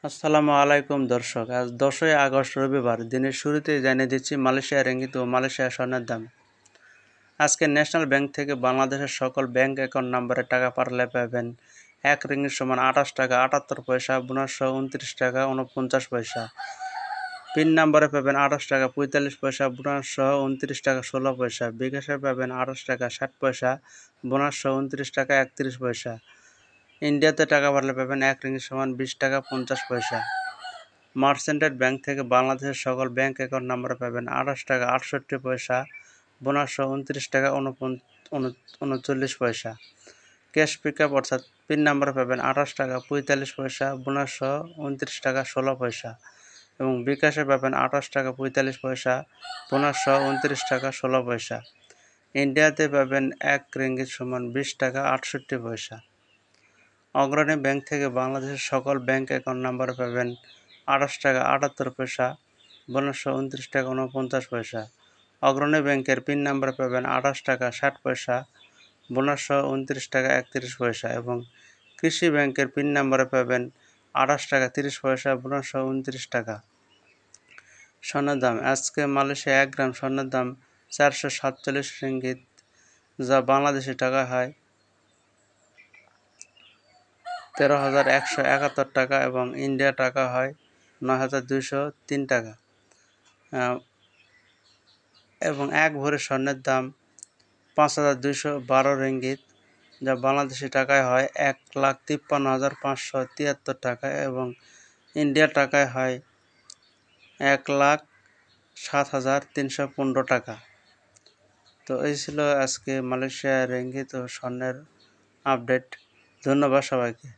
আসসালামু আলাইকুম দর্শক, আজ 10ই আগস্ট রবিবার। দিনের শুরুতেই জানিয়ে দিচ্ছি মালয়েশিয়া রিঙ্গিত ও মালয়েশিয়া স্বর্ণের দাম। আজকে ন্যাশনাল ব্যাংক থেকে বাংলাদেশের সকল ব্যাংক অ্যাকাউন্ট নম্বরে টাকা পাঠালে পাবেন 1 রিঙ্গিত সমান 28 টাকা 78 পয়সা, বোনাস সহ 29 টাকা 49 পয়সা। পিন নম্বরে পাবেন 28 টাকা 45 পয়সা, বোনাস সহ 29 টাকা 16 পয়সা। বিকাশে পাবেন 28 টাকা 60 পয়সা, বোনাস সহ 29 টাকা 31 পয়সা। ইন্ডিয়াতে টাকা পাঠালে পাবেন 1 রিঙ্গিত সমান 20 টাকা 50 পয়সা। মার্চেন্টেড ব্যাংক থেকে বাংলাদেশের সকল ব্যাংক অ্যাকাউন্ট নম্বরে পাবেন 28 টাকা 68 পয়সা, বোনাস সহ 29 টাকা 39 পয়সা। ক্যাশ পিকআপ অর্থাৎ পিন নাম্বারে পাবেন 28 টাকা 45 পয়সা, বোনাস সহ 29 টাকা 16 পয়সা। এবং বিকাশে পাবেন 28 টাকা 45 পয়সা, বোনাস সহ 29 টাকা 16 পয়সা। ইন্ডিয়াতে পাবেন 1 রিঙ্গিত সমান 20 টাকা 68 পয়সা। অগ্রণী ব্যাংক থেকে বাংলাদেশের সকল ব্যাংক অ্যাকাউন্ট নম্বরে পাবেন 28 টাকা 78 পয়সা, বোনাস 29 টাকা 49 পয়সা। অগ্রণী ব্যাংকের পিন নাম্বার পাবেন 28 টাকা 60 পয়সা, বোনাস 29 টাকা 31 পয়সা। এবং কৃষি ব্যাংকের পিন নাম্বারে পাবেন 28 টাকা 30 পয়সা, বোনাস 29 টাকা। স্বর্ণের দাম আজকে মালয়েশিয়া 1 গ্রাম স্বর্ণের দাম 447 রিঙ্গিত, যা বাংলাদেশি টাকা হয় 13,171 টাকা এবং ইন্ডিয়া টাকা হয় 9,203 টাকা। এবং 1 ভরি স্বর্ণের দাম 5,212 রিঙ্গিত, যা বাংলাদেশি টাকায় হয় 1,53,573 টাকা এবং ইন্ডিয়া টাকায় হয় 1,07,315 টাকা। তো এই ছিল আজকে মালয়েশিয়া রিঙ্গিত ও স্বর্ণের আপডেট। ধন্যবাদ সবাইকে।